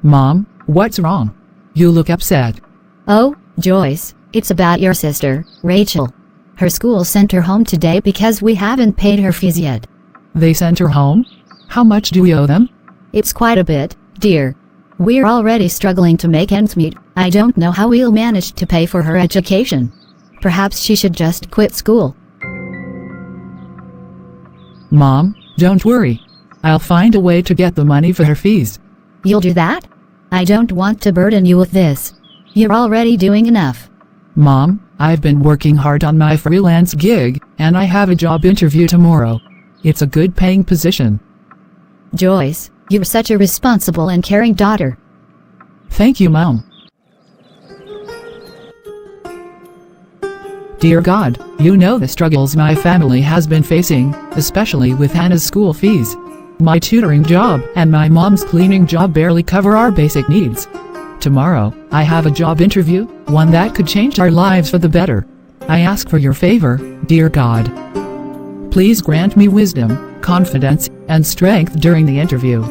Mom, what's wrong? You look upset. Oh, Joyce, it's about your sister, Rachel. Her school sent her home today because we haven't paid her fees yet. They sent her home? How much do we owe them? It's quite a bit, dear. We're already struggling to make ends meet. I don't know how we'll manage to pay for her education. Perhaps she should just quit school. Mom, don't worry. I'll find a way to get the money for her fees. You'll do that? I don't want to burden you with this. You're already doing enough. Mom, I've been working hard on my freelance gig, and I have a job interview tomorrow. It's a good paying position. Joyce, you're such a responsible and caring daughter. Thank you, Mom. Dear God, you know the struggles my family has been facing, especially with Hannah's school fees. My tutoring job and my mom's cleaning job barely cover our basic needs. Tomorrow, I have a job interview, one that could change our lives for the better. I ask for your favor, dear God. Please grant me wisdom, confidence, and strength during the interview.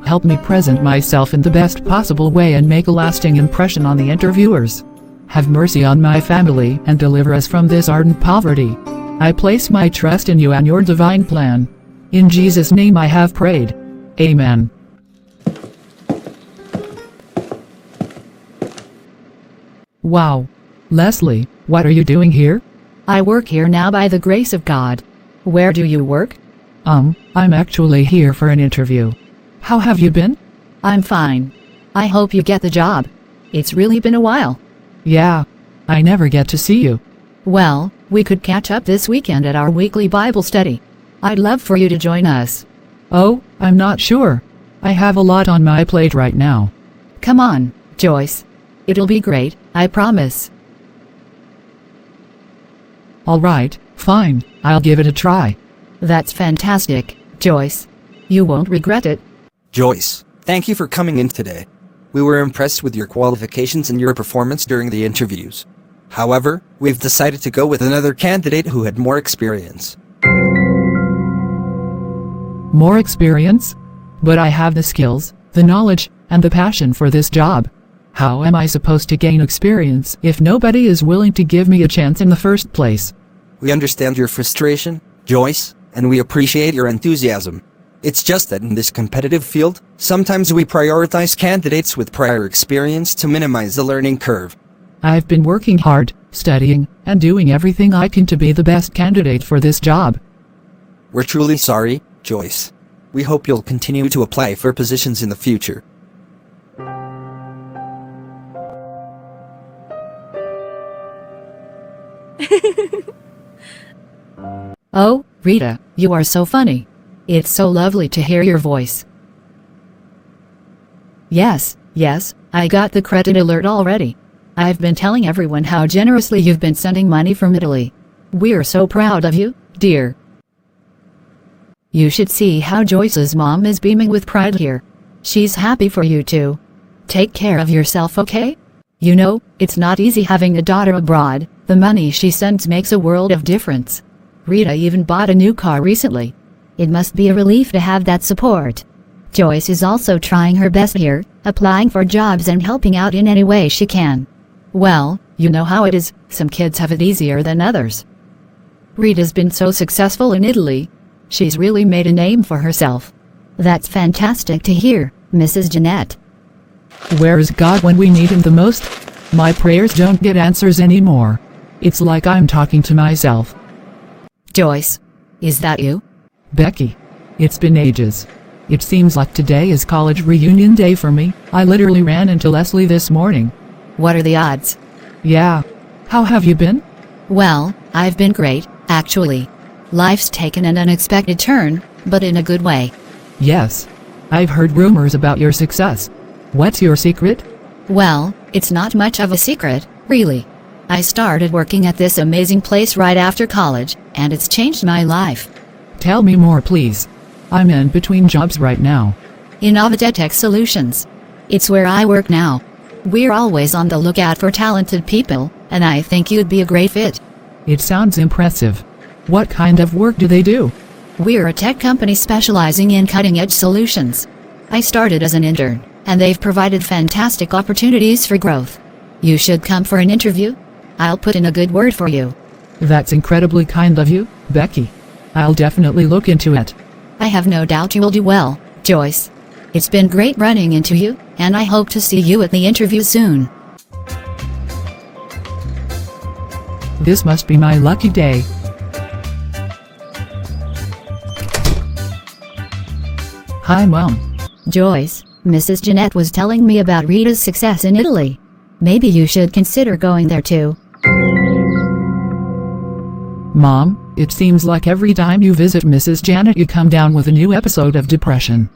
Help me present myself in the best possible way and make a lasting impression on the interviewers. Have mercy on my family and deliver us from this ardent poverty. I place my trust in you and your divine plan. In Jesus' name I have prayed. Amen. Wow. Leslie, what are you doing here? I work here now by the grace of God. Where do you work? I'm actually here for an interview. How have you been? I'm fine. I hope you get the job. It's really been a while. Yeah. I never get to see you. Well, we could catch up this weekend at our weekly Bible study. I'd love for you to join us. Oh, I'm not sure. I have a lot on my plate right now. Come on, Joyce. It'll be great, I promise. Alright, fine, I'll give it a try. That's fantastic, Joyce. You won't regret it. Joyce, thank you for coming in today. We were impressed with your qualifications and your performance during the interviews. However, we've decided to go with another candidate who had more experience. More experience? But I have the skills, the knowledge, and the passion for this job. How am I supposed to gain experience if nobody is willing to give me a chance in the first place? We understand your frustration, Joyce, and we appreciate your enthusiasm. It's just that in this competitive field, sometimes we prioritize candidates with prior experience to minimize the learning curve. I've been working hard, studying, and doing everything I can to be the best candidate for this job. We're truly sorry, Joyce. We hope you'll continue to apply for positions in the future. Oh, Rita, you are so funny. It's so lovely to hear your voice. Yes, I got the credit alert already. I've been telling everyone how generously you've been sending money from Italy. We're so proud of you, dear. You should see how Joyce's mom is beaming with pride here. She's happy for you too. Take care of yourself, okay? You know, it's not easy having a daughter abroad. The money she sends makes a world of difference. Rita even bought a new car recently. It must be a relief to have that support. Joyce is also trying her best here, applying for jobs and helping out in any way she can. Well, you know how it is, some kids have it easier than others. Rita's been so successful in Italy. She's really made a name for herself. That's fantastic to hear, Mrs. Jeanette. Where is God when we need him the most? My prayers don't get answers anymore. It's like I'm talking to myself. Joyce, is that you? Becky. It's been ages. It seems like today is college reunion day for me. I literally ran into Leslie this morning. What are the odds? Yeah. How have you been? Well, I've been great, actually. Life's taken an unexpected turn, but in a good way. Yes. I've heard rumors about your success. What's your secret? Well, it's not much of a secret, really. I started working at this amazing place right after college, and it's changed my life. Tell me more, please. I'm in between jobs right now. Tech Solutions. It's where I work now. We're always on the lookout for talented people, and I think you'd be a great fit. It sounds impressive. What kind of work do they do? We're a tech company specializing in cutting-edge solutions. I started as an intern, and they've provided fantastic opportunities for growth. You should come for an interview. I'll put in a good word for you. That's incredibly kind of you, Becky. I'll definitely look into it. I have no doubt you will do well, Joyce. It's been great running into you, and I hope to see you at the interview soon. This must be my lucky day. Hi, Mom. Joyce, Mrs. Jeanette was telling me about Rita's success in Italy. Maybe you should consider going there too. Mom, it seems like every time you visit Mrs. Janet you come down with a new episode of depression.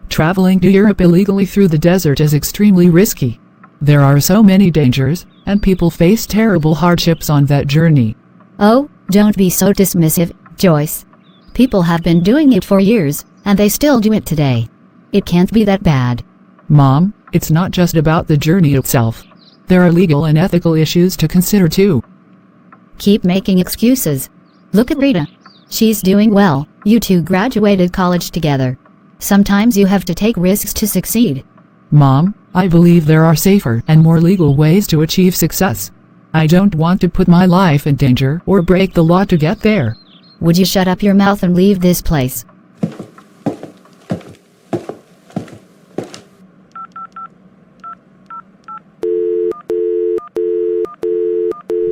Traveling to Europe illegally through the desert is extremely risky. There are so many dangers, and people face terrible hardships on that journey. Oh, don't be so dismissive, Joyce. People have been doing it for years, and they still do it today. It can't be that bad. Mom, it's not just about the journey itself. There are legal and ethical issues to consider too. Keep making excuses. Look at Rita. She's doing well. You two graduated college together. Sometimes you have to take risks to succeed. Mom, I believe there are safer and more legal ways to achieve success. I don't want to put my life in danger or break the law to get there. Would you shut up your mouth and leave this place?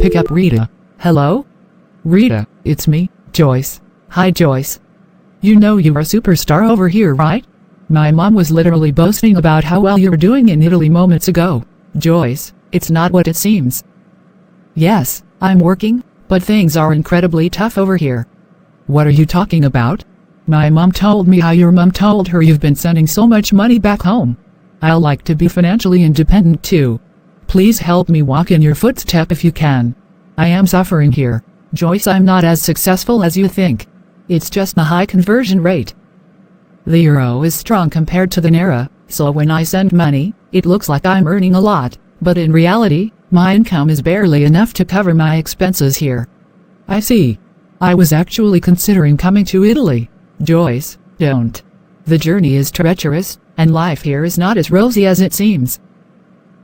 Pick up Rita. Hello? Rita, it's me, Joyce. Hi, Joyce. You know you're a superstar over here, right? My mom was literally boasting about how well you're doing in Italy moments ago. Joyce, it's not what it seems. Yes, I'm working, but things are incredibly tough over here. What are you talking about? My mom told me how your mom told her you've been sending so much money back home. I'd like to be financially independent too. Please help me walk in your footsteps if you can. I am suffering here. Joyce, I'm not as successful as you think. It's just the high conversion rate. The euro is strong compared to the naira, so when I send money, it looks like I'm earning a lot, but in reality, my income is barely enough to cover my expenses here. I see. I was actually considering coming to Italy. Joyce, don't. The journey is treacherous, and life here is not as rosy as it seems.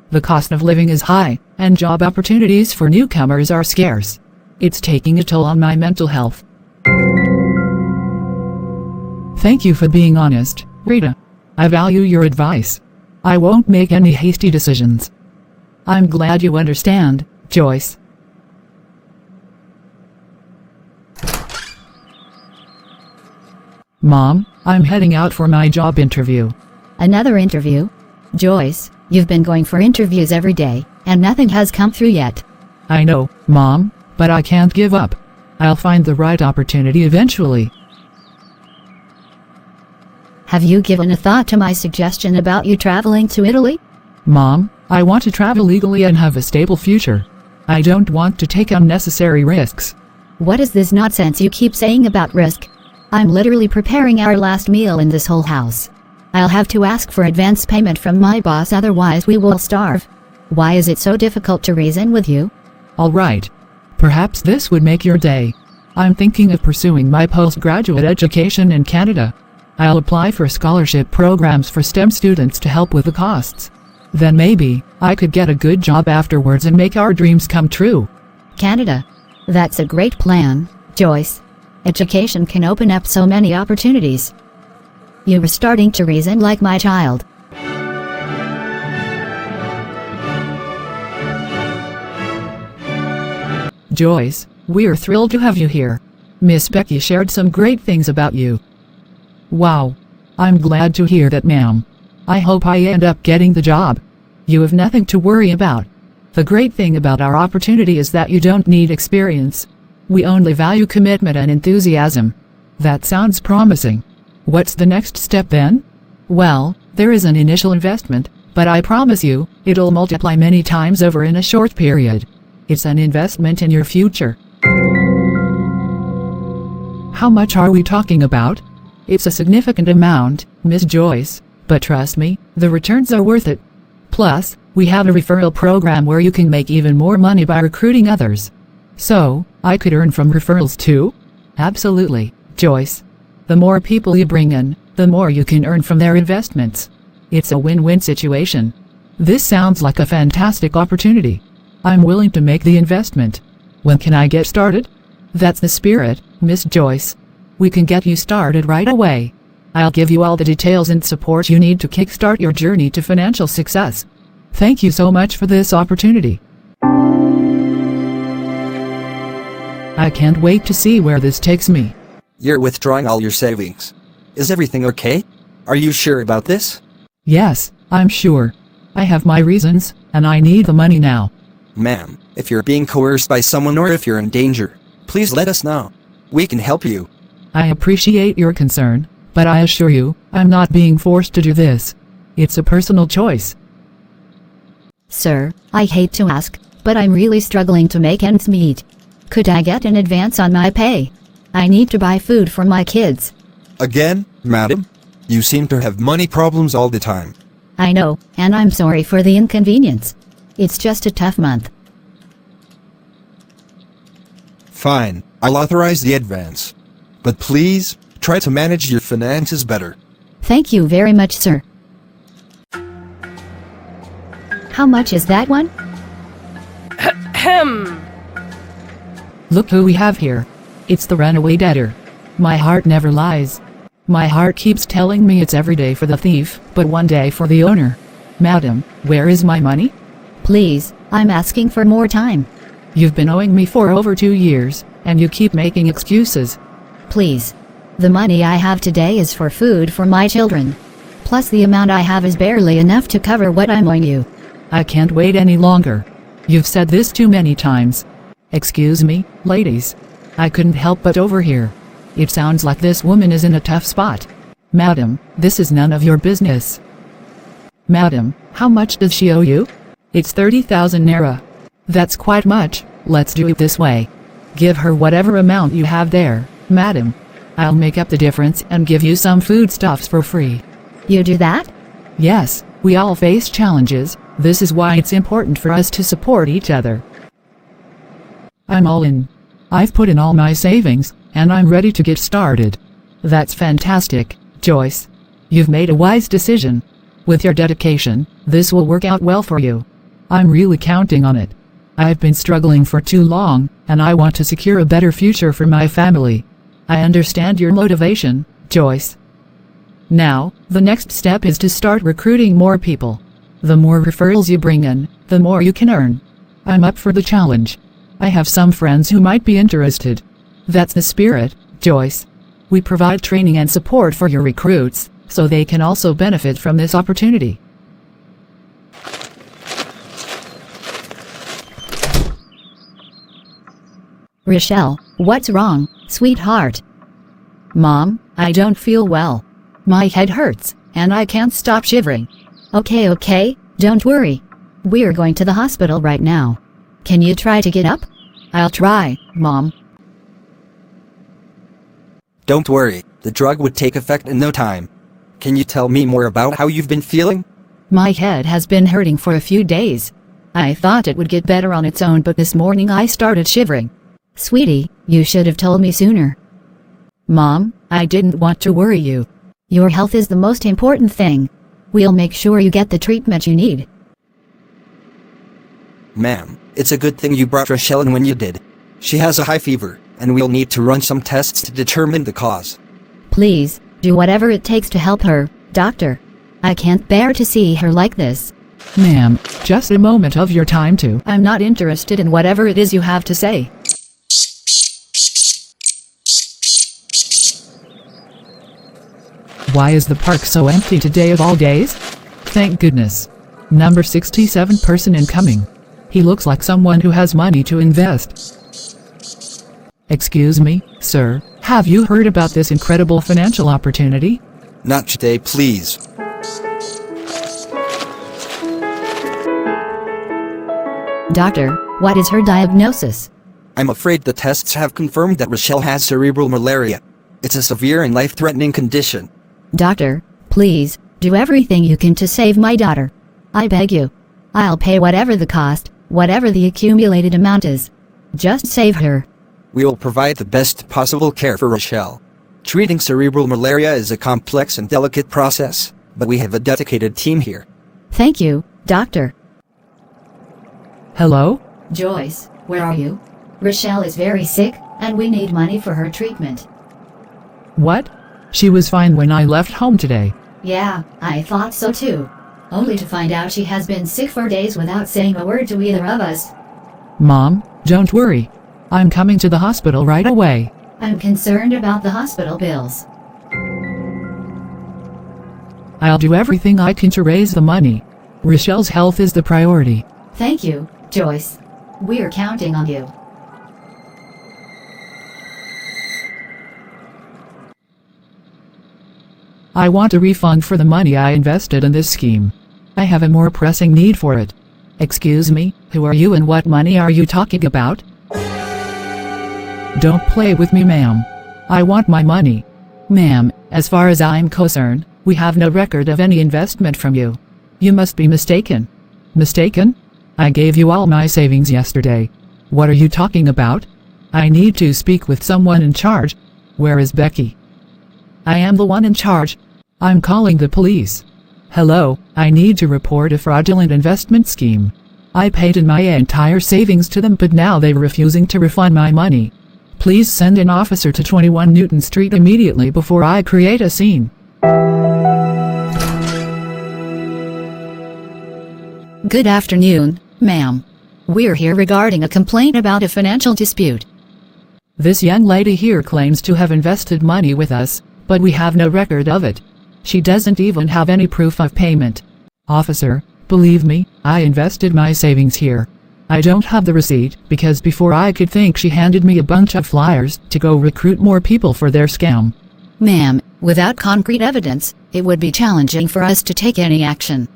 The cost of living is high, and job opportunities for newcomers are scarce. It's taking a toll on my mental health. Thank you for being honest, Rita. I value your advice. I won't make any hasty decisions. I'm glad you understand, Joyce. Mom, I'm heading out for my job interview. Another interview? Joyce, you've been going for interviews every day, and nothing has come through yet. I know, Mom, but I can't give up. I'll find the right opportunity eventually. Have you given a thought to my suggestion about you traveling to Italy? Mom, I want to travel legally and have a stable future. I don't want to take unnecessary risks. What is this nonsense you keep saying about risk? I'm literally preparing our last meal in this whole house. I'll have to ask for advance payment from my boss, otherwise we will starve. Why is it so difficult to reason with you? All right. Perhaps this would make your day. I'm thinking of pursuing my postgraduate education in Canada. I'll apply for scholarship programs for STEM students to help with the costs. Then maybe I could get a good job afterwards and make our dreams come true. Canada. That's a great plan, Joyce. Education can open up so many opportunities. You were starting to reason like my child. Joyce, we're thrilled to have you here. Miss Becky shared some great things about you. Wow. I'm glad to hear that, ma'am. I hope I end up getting the job. You have nothing to worry about. The great thing about our opportunity is that you don't need experience. We only value commitment and enthusiasm. That sounds promising. What's the next step then? Well, there is an initial investment, but I promise you, it'll multiply many times over in a short period. It's an investment in your future. How much are we talking about? It's a significant amount, Miss Joyce, but trust me, the returns are worth it. Plus, we have a referral program where you can make even more money by recruiting others. So, I could earn from referrals too? Absolutely, Joyce. The more people you bring in, the more you can earn from their investments. It's a win-win situation. This sounds like a fantastic opportunity. I'm willing to make the investment. When can I get started? That's the spirit, Miss Joyce. We can get you started right away. I'll give you all the details and support you need to kickstart your journey to financial success. Thank you so much for this opportunity. I can't wait to see where this takes me. You're withdrawing all your savings. Is everything okay? Are you sure about this? Yes, I'm sure. I have my reasons, and I need the money now. Ma'am, if you're being coerced by someone or if you're in danger, please let us know. We can help you. I appreciate your concern, but I assure you, I'm not being forced to do this. It's a personal choice. Sir, I hate to ask, but I'm really struggling to make ends meet. Could I get an advance on my pay? I need to buy food for my kids. Again, madam? You seem to have money problems all the time. I know, and I'm sorry for the inconvenience. It's just a tough month. Fine, I'll authorize the advance. But please, try to manage your finances better. Thank you very much, sir. How much is that one? Look who we have here. It's the runaway debtor. My heart never lies. My heart keeps telling me it's every day for the thief, but one day for the owner. Madam, where is my money? Please, I'm asking for more time. You've been owing me for over 2 years, and you keep making excuses. Please. The money I have today is for food for my children. Plus the amount I have is barely enough to cover what I'm owing you. I can't wait any longer. You've said this too many times. Excuse me, ladies. I couldn't help but overhear. It sounds like this woman is in a tough spot. Madam, this is none of your business. Madam, how much does she owe you? It's 30,000 naira. That's quite much. Let's do it this way. Give her whatever amount you have there, madam. I'll make up the difference and give you some foodstuffs for free. You do that? Yes, we all face challenges. This is why it's important for us to support each other. I'm all in. I've put in all my savings, and I'm ready to get started. That's fantastic, Joyce. You've made a wise decision. With your dedication, this will work out well for you. I'm really counting on it. I've been struggling for too long, and I want to secure a better future for my family. I understand your motivation, Joyce. Now, the next step is to start recruiting more people. The more referrals you bring in, the more you can earn. I'm up for the challenge. I have some friends who might be interested. That's the spirit, Joyce. We provide training and support for your recruits, so they can also benefit from this opportunity. Rochelle, what's wrong, sweetheart? Mom, I don't feel well. My head hurts, and I can't stop shivering. Okay, don't worry. We're going to the hospital right now. Can you try to get up? I'll try, Mom. Don't worry, the drug would take effect in no time. Can you tell me more about how you've been feeling? My head has been hurting for a few days. I thought it would get better on its own, but this morning I started shivering. Sweetie, you should have told me sooner. Mom, I didn't want to worry you. Your health is the most important thing. We'll make sure you get the treatment you need. Ma'am, it's a good thing you brought Rochelle in when you did. She has a high fever, and we'll need to run some tests to determine the cause. Please, do whatever it takes to help her, doctor. I can't bear to see her like this. Ma'am, just a moment of your time too. I'm not interested in whatever it is you have to say. Why is the park so empty today of all days? Thank goodness. Number 67 person incoming. He looks like someone who has money to invest. Excuse me, sir, have you heard about this incredible financial opportunity? Not today, please. Doctor, what is her diagnosis? I'm afraid the tests have confirmed that Rochelle has cerebral malaria. It's a severe and life-threatening condition. Doctor, please, do everything you can to save my daughter. I beg you. I'll pay whatever the cost, whatever the accumulated amount is. Just save her. We will provide the best possible care for Rochelle. Treating cerebral malaria is a complex and delicate process, but we have a dedicated team here. Thank you, Doctor. Hello? Joyce, where are you? Rochelle is very sick, and we need money for her treatment. What? She was fine when I left home today. Yeah, I thought so too. Only to find out she has been sick for days without saying a word to either of us. Mom, don't worry. I'm coming to the hospital right away. I'm concerned about the hospital bills. I'll do everything I can to raise the money. Rochelle's health is the priority. Thank you, Joyce. We're counting on you. I want a refund for the money I invested in this scheme. I have a more pressing need for it. Excuse me, who are you and what money are you talking about? Don't play with me, ma'am. I want my money. Ma'am, as far as I'm concerned, we have no record of any investment from you. You must be mistaken. Mistaken? I gave you all my savings yesterday. What are you talking about? I need to speak with someone in charge. Where is Becky? I am the one in charge. I'm calling the police. Hello, I need to report a fraudulent investment scheme. I paid in my entire savings to them, but now they're refusing to refund my money. Please send an officer to 21 Newton Street immediately before I create a scene. Good afternoon, ma'am. We're here regarding a complaint about a financial dispute. This young lady here claims to have invested money with us, but we have no record of it. She doesn't even have any proof of payment. Officer, believe me, I invested my savings here. I don't have the receipt because before I could think she handed me a bunch of flyers to go recruit more people for their scam. Ma'am, without concrete evidence, it would be challenging for us to take any action.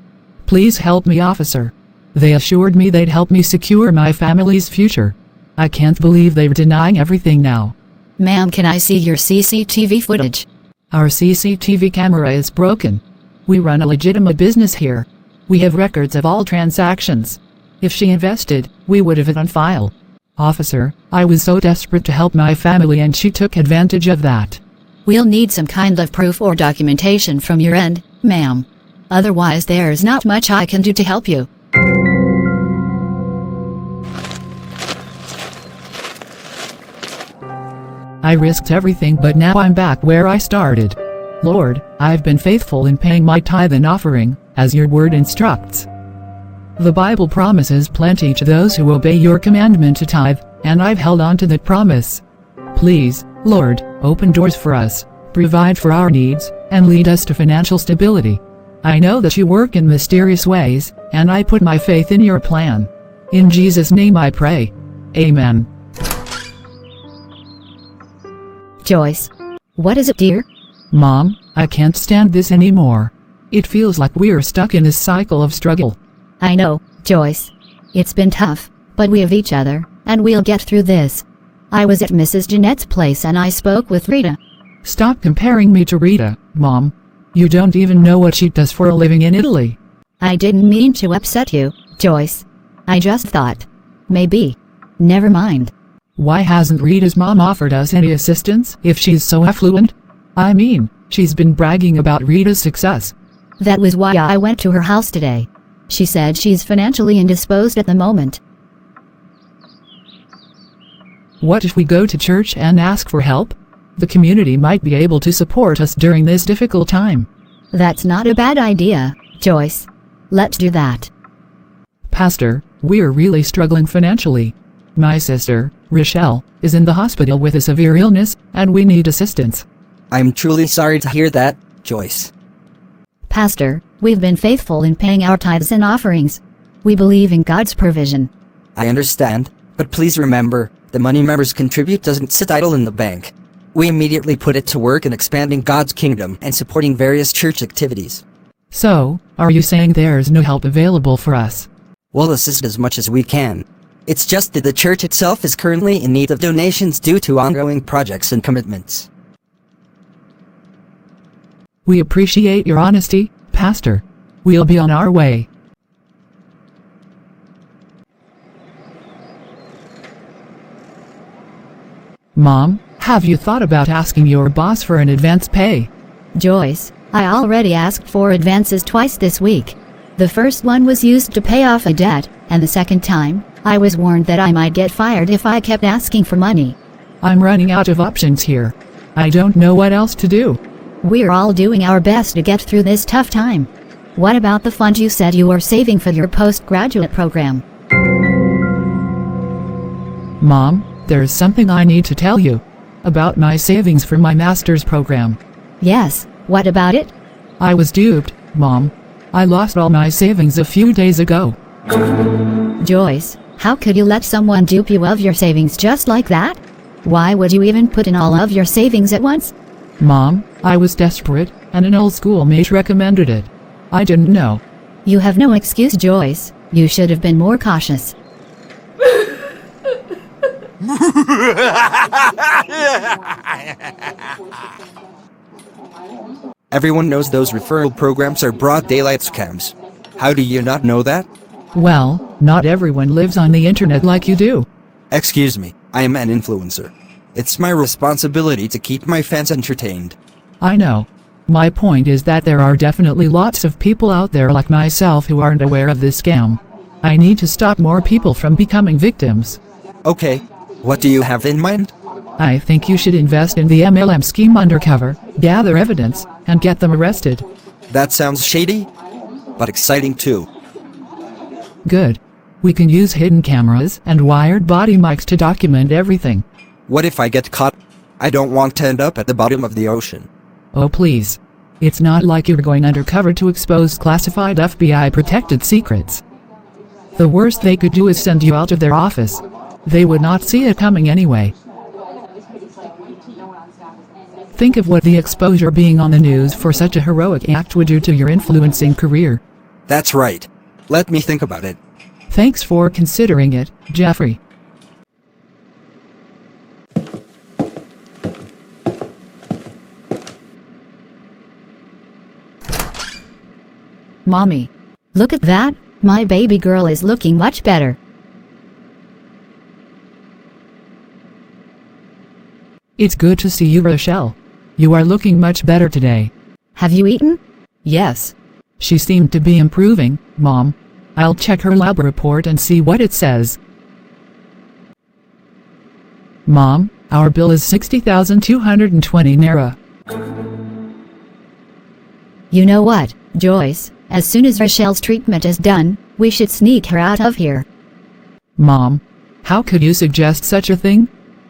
Please help me, officer. They assured me they'd help me secure my family's future. I can't believe they're denying everything now. Ma'am, can I see your CCTV footage? Our CCTV camera is broken. We run a legitimate business here. We have records of all transactions. If she invested, we would have it on file. Officer, I was so desperate to help my family and she took advantage of that. We'll need some kind of proof or documentation from your end, ma'am. Otherwise there's not much I can do to help you. I risked everything, but now I'm back where I started. Lord, I've been faithful in paying my tithe and offering, as your word instructs. The Bible promises plenty to those who obey your commandment to tithe, and I've held on to that promise. Please, Lord, open doors for us, provide for our needs, and lead us to financial stability. I know that you work in mysterious ways, and I put my faith in your plan. In Jesus' name I pray. Amen. Joyce. What is it, dear? Mom, I can't stand this anymore. It feels like we're stuck in this cycle of struggle. I know, Joyce. It's been tough, but we have each other, and we'll get through this. I was at Mrs. Jeanette's place and I spoke with Rita. Stop comparing me to Rita, Mom. You don't even know what she does for a living in Italy. I didn't mean to upset you, Joyce. I just thought. Maybe. Never mind. Why hasn't Rita's mom offered us any assistance if she's so affluent? I mean, she's been bragging about Rita's success. That was why I went to her house today. She said she's financially indisposed at the moment. What if we go to church and ask for help? The community might be able to support us during this difficult time. That's not a bad idea, Joyce. Let's do that. Pastor, we're really struggling financially. My sister, Rochelle, is in the hospital with a severe illness, and we need assistance. I'm truly sorry to hear that, Joyce. Pastor, we've been faithful in paying our tithes and offerings. We believe in God's provision. I understand, but please remember, the money members contribute doesn't sit idle in the bank. We immediately put it to work in expanding God's kingdom and supporting various church activities. So, are you saying there's no help available for us? We'll assist as much as we can. It's just that the church itself is currently in need of donations due to ongoing projects and commitments. We appreciate your honesty, Pastor. We'll be on our way. Mom, have you thought about asking your boss for an advance pay? Joyce, I already asked for advances twice this week. The first one was used to pay off a debt, and the second time, I was warned that I might get fired if I kept asking for money. I'm running out of options here. I don't know what else to do. We're all doing our best to get through this tough time. What about the fund you said you were saving for your postgraduate program? Mom, there's something I need to tell you about my savings for my master's program. Yes, what about it? I was duped, Mom. I lost all my savings a few days ago. Joyce, how could you let someone dupe you of your savings just like that? Why would you even put in all of your savings at once? Mom, I was desperate, and an old schoolmate recommended it. I didn't know. You have no excuse, Joyce. You should have been more cautious. Everyone knows those referral programs are broad daylight scams. How do you not know that? Well, not everyone lives on the internet like you do. Excuse me, I am an influencer. It's my responsibility to keep my fans entertained. I know. My point is that there are definitely lots of people out there like myself who aren't aware of this scam. I need to stop more people from becoming victims. Okay, what do you have in mind? I think you should invest in the MLM scheme undercover, gather evidence, and get them arrested. That sounds shady, but exciting too. Good. We can use hidden cameras and wired body mics to document everything. What if I get caught? I don't want to end up at the bottom of the ocean. Oh please. It's not like you're going undercover to expose classified FBI-protected secrets. The worst they could do is send you out of their office. They would not see it coming anyway. Think of what the exposure being on the news for such a heroic act would do to your influencing career. That's right. Let me think about it. Thanks for considering it, Jeffrey. Mommy, look at that. My baby girl is looking much better. It's good to see you, Rochelle. You are looking much better today. Have you eaten? Yes. She seemed to be improving, Mom. I'll check her lab report and see what it says. Mom, our bill is 60,220 naira. You know what, Joyce? As soon as Rochelle's treatment is done, we should sneak her out of here. Mom, how could you suggest such a thing?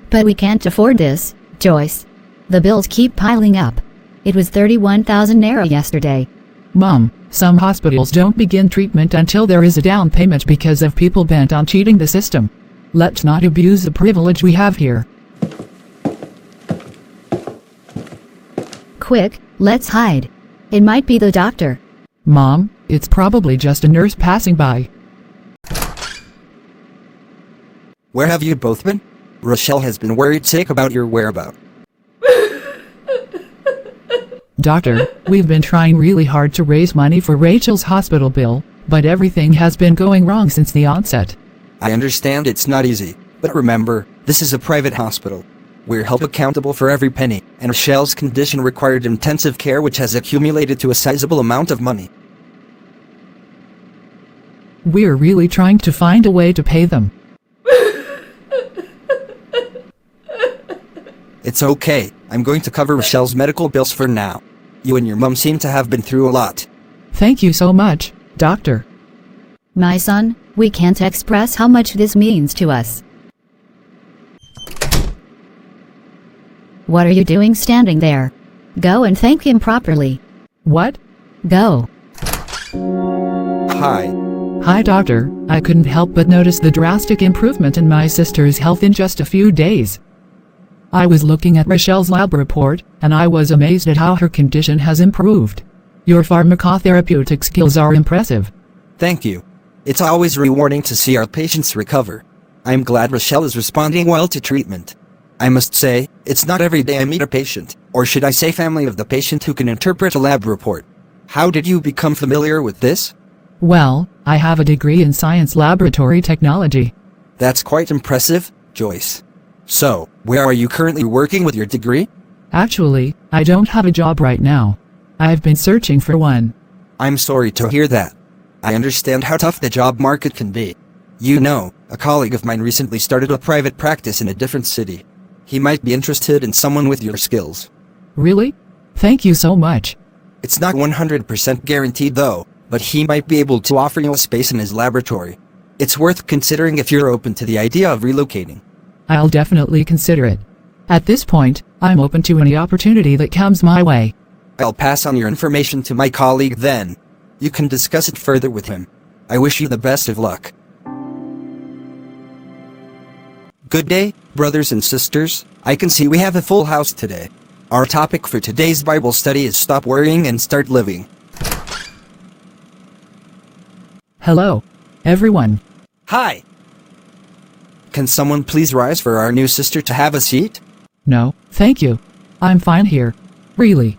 But we can't afford this, Joyce. The bills keep piling up. It was 31,000 naira yesterday. Mom, some hospitals don't begin treatment until there is a down payment because of people bent on cheating the system. Let's not abuse the privilege we have here. Quick, let's hide. It might be the doctor. Mom, it's probably just a nurse passing by. Where have you both been? Rochelle has been worried sick about your whereabouts. Doctor, we've been trying really hard to raise money for Rachel's hospital bill, but everything has been going wrong since the onset. I understand it's not easy, but remember, this is a private hospital. We're held accountable for every penny, and Rochelle's condition required intensive care which has accumulated to a sizable amount of money. We're really trying to find a way to pay them. It's okay, I'm going to cover Rochelle's medical bills for now. You and your mom seem to have been through a lot. Thank you so much, Doctor. My son, we can't express how much this means to us. What are you doing standing there? Go and thank him properly. What? Go. Hi. Hi, Doctor. I couldn't help but notice the drastic improvement in my sister's health in just a few days. I was looking at Rochelle's lab report, and I was amazed at how her condition has improved. Your pharmacotherapeutic skills are impressive. Thank you. It's always rewarding to see our patients recover. I'm glad Rochelle is responding well to treatment. I must say, it's not every day I meet a patient, or should I say family of the patient who can interpret a lab report. How did you become familiar with this? Well, I have a degree in science laboratory technology. That's quite impressive, Joyce. So, where are you currently working with your degree? Actually, I don't have a job right now. I've been searching for one. I'm sorry to hear that. I understand how tough the job market can be. You know, a colleague of mine recently started a private practice in a different city. He might be interested in someone with your skills. Really? Thank you so much. It's not 100% guaranteed though, but he might be able to offer you a space in his laboratory. It's worth considering if you're open to the idea of relocating. I'll definitely consider it. At this point, I'm open to any opportunity that comes my way. I'll pass on your information to my colleague then. You can discuss it further with him. I wish you the best of luck. Good day, brothers and sisters. I can see we have a full house today. Our topic for today's Bible study is Stop Worrying and Start Living. Hello, everyone. Hi! Can someone please rise for our new sister to have a seat? No, thank you. I'm fine here. Really.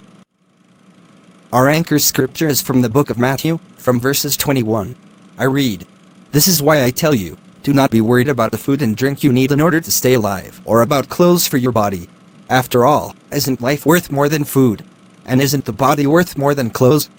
Our anchor scripture is from the book of Matthew, from verses 21. I read, "This is why I tell you, do not be worried about the food and drink you need in order to stay alive, or about clothes for your body. After all, isn't life worth more than food? And isn't the body worth more than clothes?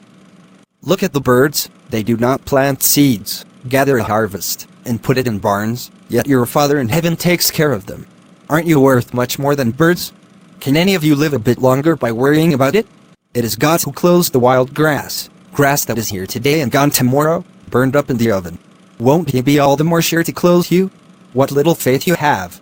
Look at the birds, they do not plant seeds, gather a harvest, and put it in barns, yet your Father in heaven takes care of them. Aren't you worth much more than birds? Can any of you live a bit longer by worrying about it? It is God who clothes the wild grass that is here today and gone tomorrow, burned up in the oven. Won't he be all the more sure to clothe you? What little faith you have."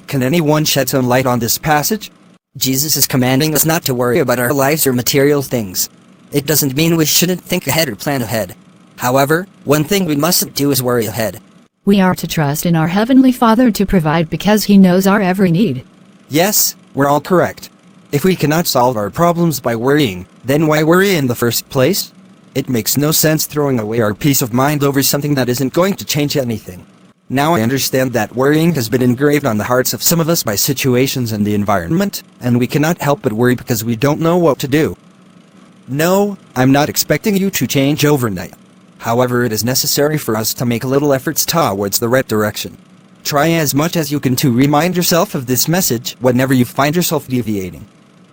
Can anyone shed some light on this passage? Jesus is commanding us not to worry about our lives or material things. It doesn't mean we shouldn't think ahead or plan ahead. However, one thing we mustn't do is worry ahead. We are to trust in our Heavenly Father to provide because He knows our every need. Yes, we're all correct. If we cannot solve our problems by worrying, then why worry in the first place? It makes no sense throwing away our peace of mind over something that isn't going to change anything. Now I understand that worrying has been engraved on the hearts of some of us by situations and the environment, and we cannot help but worry because we don't know what to do. No, I'm not expecting you to change overnight. However, it is necessary for us to make little efforts towards the right direction. Try as much as you can to remind yourself of this message whenever you find yourself deviating.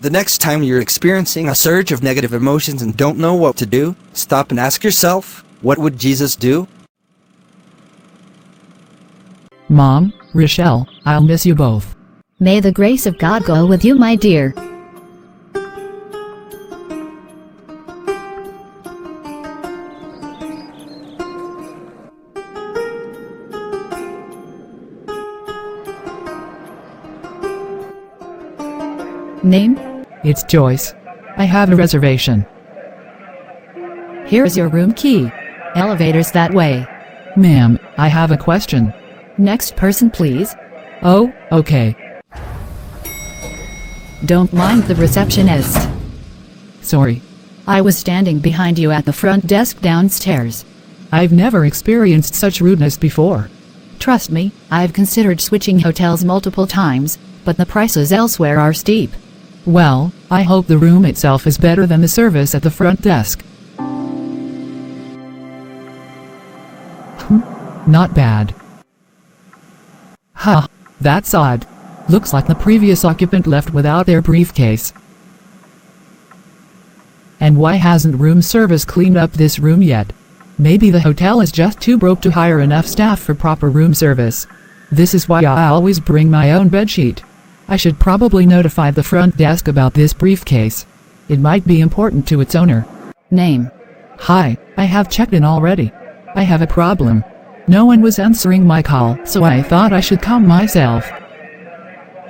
The next time you're experiencing a surge of negative emotions and don't know what to do, stop and ask yourself, what would Jesus do? Mom, Rochelle, I'll miss you both. May the grace of God go with you, my dear. Name? It's Joyce. I have a reservation. Here is your room key. Elevators that way. Ma'am, I have a question. Next person, please. Oh, okay. Don't mind the receptionist. Sorry. I was standing behind you at the front desk downstairs. I've never experienced such rudeness before. Trust me, I've considered switching hotels multiple times, but the prices elsewhere are steep. Well, I hope the room itself is better than the service at the front desk. Not bad. Huh, that's odd. Looks like the previous occupant left without their briefcase. And why hasn't room service cleaned up this room yet? Maybe the hotel is just too broke to hire enough staff for proper room service. This is why I always bring my own bedsheet. I should probably notify the front desk about this briefcase. It might be important to its owner. Name? Hi, I have checked in already. I have a problem. No one was answering my call, so I thought I should come myself.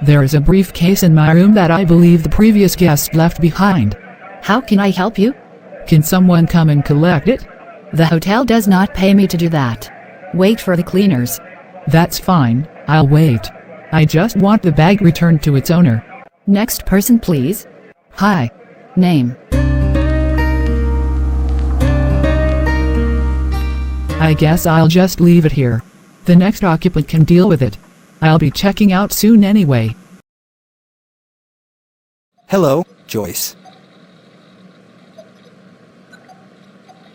There is a briefcase in my room that I believe the previous guest left behind. How can I help you? Can someone come and collect it? The hotel does not pay me to do that. Wait for the cleaners. That's fine, I'll wait. I just want the bag returned to its owner. Next person, please. Hi. Name? I guess I'll just leave it here. The next occupant can deal with it. I'll be checking out soon anyway. Hello, Joyce.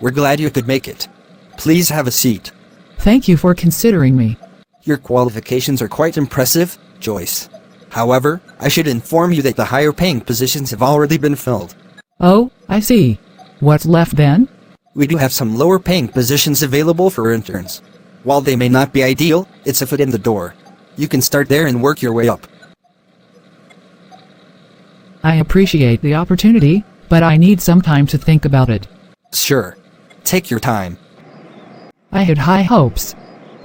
We're glad you could make it. Please have a seat. Thank you for considering me. Your qualifications are quite impressive, Joyce. However, I should inform you that the higher paying positions have already been filled. Oh, I see. What's left then? We do have some lower paying positions available for interns. While they may not be ideal, it's a foot in the door. You can start there and work your way up. I appreciate the opportunity, but I need some time to think about it. Sure. Take your time. I had high hopes.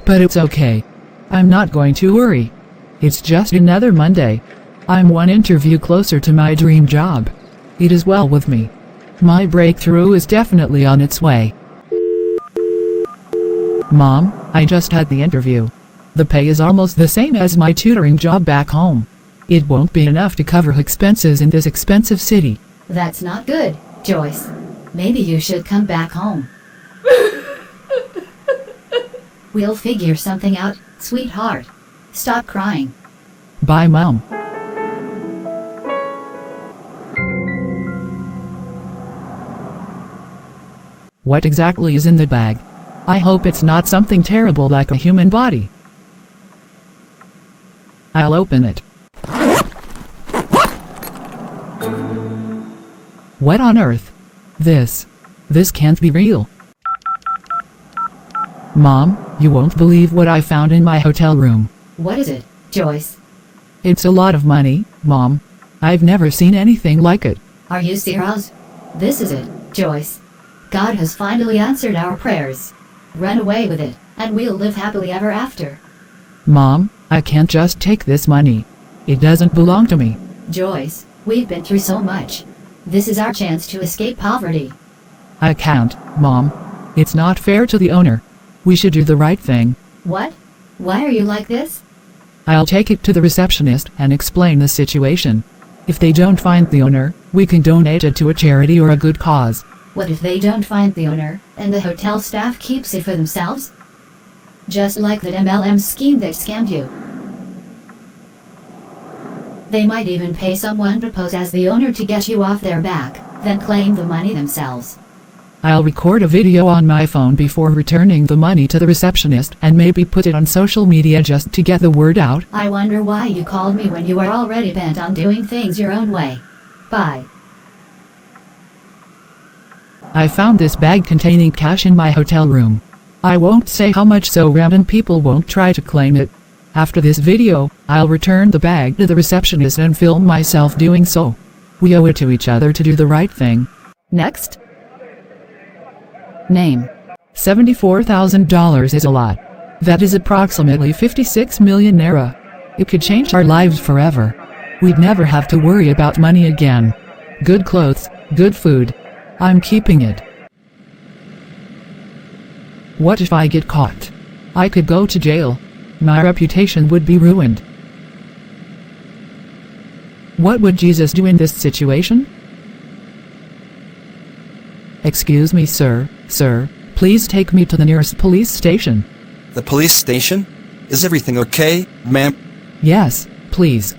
But it's okay. I'm not going to worry. It's just another Monday. I'm one interview closer to my dream job. It is well with me. My breakthrough is definitely on its way. Mom, I just had the interview. The pay is almost the same as my tutoring job back home. It won't be enough to cover expenses in this expensive city. That's not good, Joyce. Maybe you should come back home. We'll figure something out, sweetheart. Stop crying. Bye, Mom. What exactly is in the bag? I hope it's not something terrible like a human body. I'll open it. What on earth? This can't be real. Mom, you won't believe what I found in my hotel room. What is it, Joyce? It's a lot of money, Mom. I've never seen anything like it. Are you serious? This is it, Joyce. God has finally answered our prayers. Run away with it, and we'll live happily ever after. Mom, I can't just take this money. It doesn't belong to me. Joyce, we've been through so much. This is our chance to escape poverty. I can't, Mom. It's not fair to the owner. We should do the right thing. What? Why are you like this? I'll take it to the receptionist and explain the situation. If they don't find the owner, we can donate it to a charity or a good cause. What if they don't find the owner, and the hotel staff keeps it for themselves? Just like that MLM scheme that scammed you. They might even pay someone to pose as the owner to get you off their back, then claim the money themselves. I'll record a video on my phone before returning the money to the receptionist and maybe put it on social media just to get the word out. I wonder why you called me when you were already bent on doing things your own way. Bye. I found this bag containing cash in my hotel room. I won't say how much so random people won't try to claim it. After this video, I'll return the bag to the receptionist and film myself doing so. We owe it to each other to do the right thing. Next. Name. $74,000 is a lot. That is approximately 56 million naira. It could change our lives forever. We'd never have to worry about money again. Good clothes, good food. I'm keeping it. What if I get caught? I could go to jail. My reputation would be ruined. What would Jesus do in this situation? Excuse me, sir, please take me to the nearest police station. The police station? Is everything okay, ma'am? Yes, please.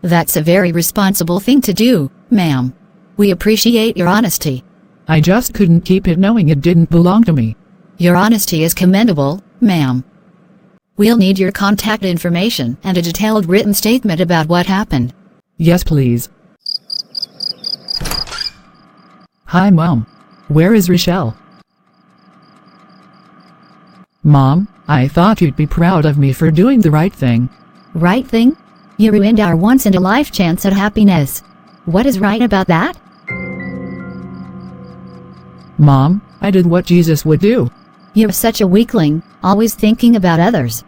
That's a very responsible thing to do, ma'am. We appreciate your honesty. I just couldn't keep it knowing it didn't belong to me. Your honesty is commendable, ma'am. We'll need your contact information and a detailed written statement about what happened. Yes, please. Hi, Mom. Where is Rochelle? Mom, I thought you'd be proud of me for doing the right thing. Right thing? You ruined our once-in-a-life chance at happiness. What is right about that? Mom, I did what Jesus would do. You're such a weakling, always thinking about others.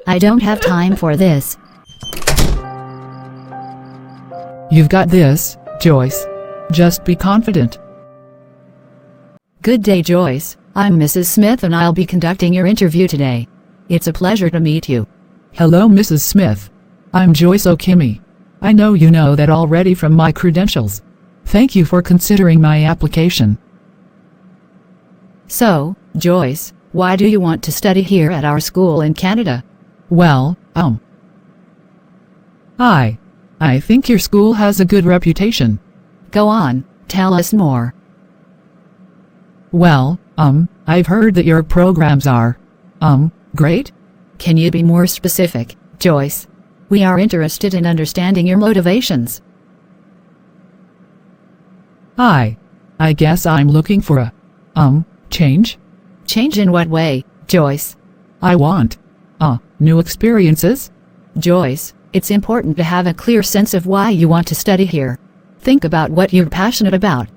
I don't have time for this. You've got this, Joyce. Just be confident. Good day, Joyce. I'm Mrs. Smith and I'll be conducting your interview today. It's a pleasure to meet you. Hello, Mrs. Smith. I'm Joyce Okimi. I know you know that already from my credentials. Thank you for considering my application. So, Joyce, why do you want to study here at our school in Canada? Well, I think your school has a good reputation. Go on, tell us more. Well, I've heard that your programs are Great? Can you be more specific, Joyce? We are interested in understanding your motivations. I guess I'm looking for change? Change in what way, Joyce? I want, new experiences? Joyce, it's important to have a clear sense of why you want to study here. Think about what you're passionate about.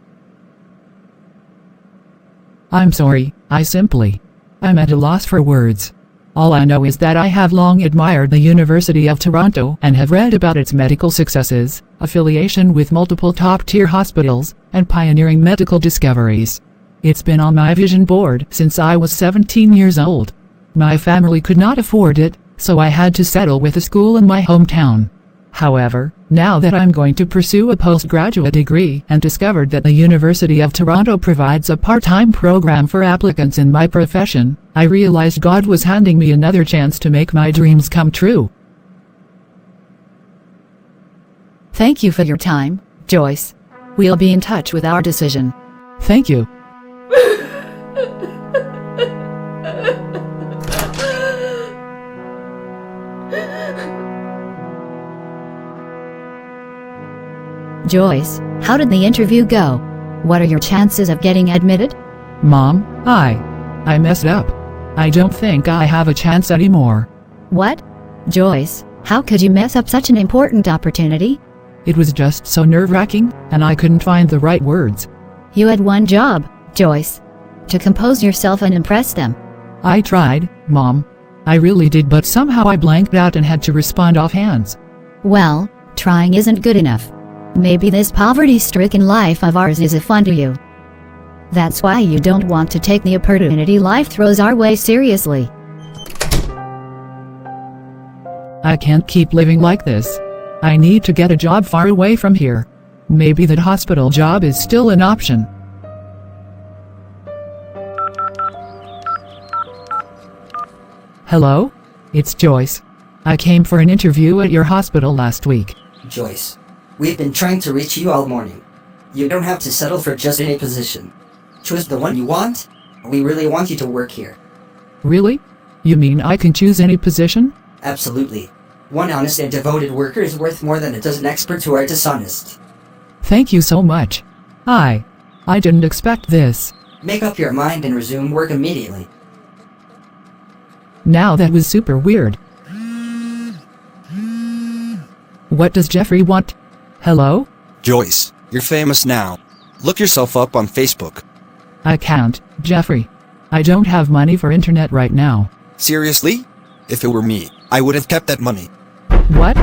I'm sorry, I'm at a loss for words. All I know is that I have long admired the University of Toronto and have read about its medical successes, affiliation with multiple top-tier hospitals, and pioneering medical discoveries. It's been on my vision board since I was 17 years old. My family could not afford it, so I had to settle with a school in my hometown. However, now that I'm going to pursue a postgraduate degree and discovered that the University of Toronto provides a part-time program for applicants in my profession, I realized God was handing me another chance to make my dreams come true. Thank you for your time, Joyce. We'll be in touch with our decision. Thank you. Joyce, how did the interview go? What are your chances of getting admitted? Mom, I messed up. I don't think I have a chance anymore. What? Joyce, how could you mess up such an important opportunity? It was just so nerve-wracking, and I couldn't find the right words. You had one job, Joyce. To compose yourself and impress them. I tried, Mom. I really did, but somehow I blanked out and had to respond offhand. Well, trying isn't good enough. Maybe this poverty-stricken life of ours is a fun to you. That's why you don't want to take the opportunity life throws our way seriously. I can't keep living like this. I need to get a job far away from here. Maybe that hospital job is still an option. Hello? It's Joyce. I came for an interview at your hospital last week. Joyce, we've been trying to reach you all morning. You don't have to settle for just any position. Choose the one you want. We really want you to work here. Really? You mean I can choose any position? Absolutely. One honest and devoted worker is worth more than a dozen experts who are dishonest. Thank you so much. I didn't expect this. Make up your mind and resume work immediately. Now that was super weird. What does Jeffrey want? Hello? Joyce, you're famous now. Look yourself up on Facebook. I can't, Jeffrey. I don't have money for internet right now. Seriously? If it were me, I would have kept that money. What?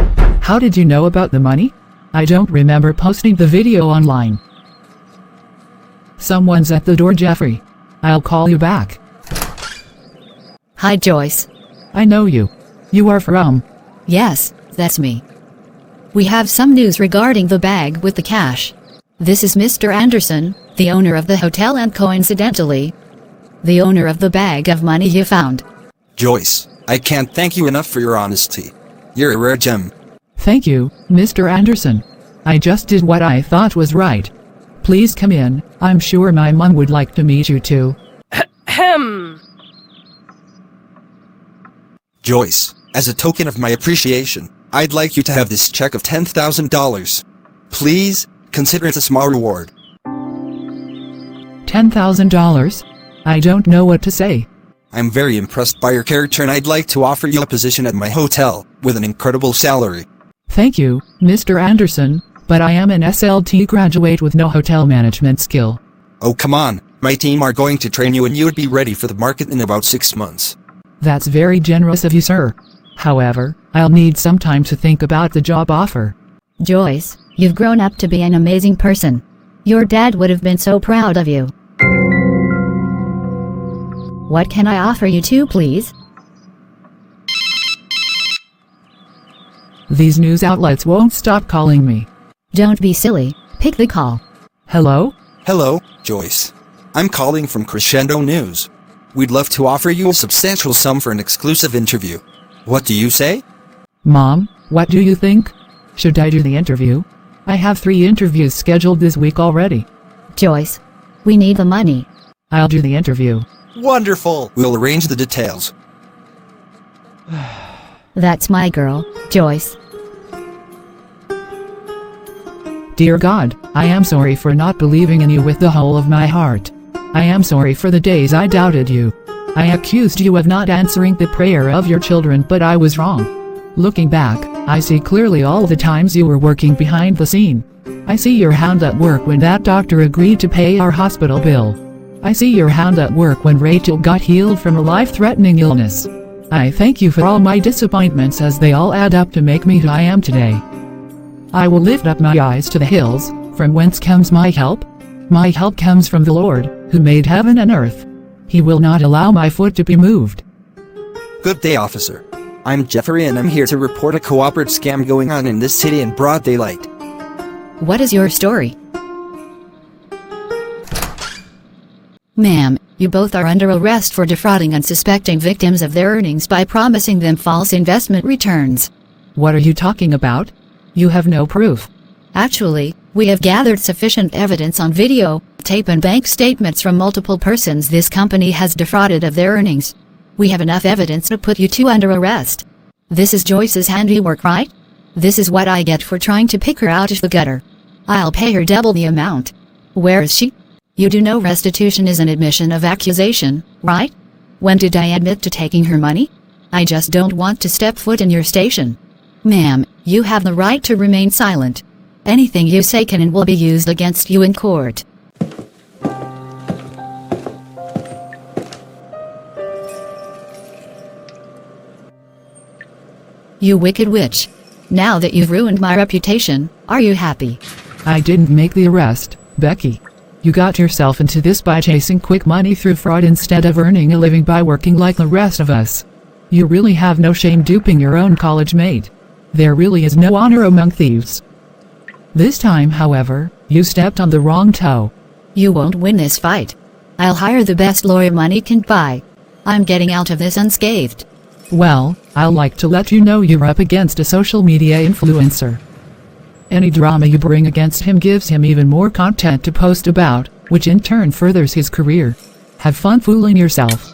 How did you know about the money? I don't remember posting the video online. Someone's at the door, Jeffrey. I'll call you back. Hi, Joyce. I know you. You are from... Yes, that's me. We have some news regarding the bag with the cash. This is Mr. Anderson, the owner of the hotel and coincidentally, the owner of the bag of money you found. Joyce, I can't thank you enough for your honesty. You're a rare gem. Thank you, Mr. Anderson. I just did what I thought was right. Please come in. I'm sure my mom would like to meet you too. Joyce, as a token of my appreciation, I'd like you to have this check of $10,000. Please, consider it a small reward. $10,000? I don't know what to say. I'm very impressed by your character and I'd like to offer you a position at my hotel, with an incredible salary. Thank you, Mr. Anderson, but I am an SLT graduate with no hotel management skill. Oh come on, my team are going to train you and you'd be ready for the market in about 6 months. That's very generous of you, sir. However, I'll need some time to think about the job offer. Joyce, you've grown up to be an amazing person. Your dad would have been so proud of you. What can I offer you too, please? These news outlets won't stop calling me. Don't be silly. Pick the call. Hello? Hello, Joyce. I'm calling from Crescendo News. We'd love to offer you a substantial sum for an exclusive interview. What do you say? Mom, what do you think? Should I do the interview? I have 3 interviews scheduled this week already. Joyce, we need the money. I'll do the interview. Wonderful! We'll arrange the details. That's my girl, Joyce. Dear God, I am sorry for not believing in you with the whole of my heart. I am sorry for the days I doubted you. I accused you of not answering the prayer of your children, but I was wrong. Looking back, I see clearly all the times you were working behind the scene. I see your hand at work when that doctor agreed to pay our hospital bill. I see your hand at work when Rachel got healed from a life-threatening illness. I thank you for all my disappointments, as they all add up to make me who I am today. I will lift up my eyes to the hills, from whence comes my help? My help comes from the Lord, who made heaven and earth. He will not allow my foot to be moved. Good day, officer. I'm Jeffrey and I'm here to report a cooperative scam going on in this city in broad daylight. What is your story? Ma'am, you both are under arrest for defrauding unsuspecting victims of their earnings by promising them false investment returns. What are you talking about? You have no proof. Actually, we have gathered sufficient evidence on video, tape and bank statements from multiple persons this company has defrauded of their earnings. We have enough evidence to put you two under arrest. This is Joyce's handiwork, right? This is what I get for trying to pick her out of the gutter. I'll pay her double the amount. Where is she? You do know restitution is an admission of accusation, right? When did I admit to taking her money? I just don't want to step foot in your station. Ma'am, you have the right to remain silent. Anything you say can and will be used against you in court. You wicked witch. Now that you've ruined my reputation, are you happy? I didn't make the arrest, Becky. You got yourself into this by chasing quick money through fraud instead of earning a living by working like the rest of us. You really have no shame duping your own college mate. There really is no honor among thieves. This time, however, you stepped on the wrong toe. You won't win this fight. I'll hire the best lawyer money can buy. I'm getting out of this unscathed. Well, I'd like to let you know you're up against a social media influencer. Any drama you bring against him gives him even more content to post about, which in turn furthers his career. Have fun fooling yourself.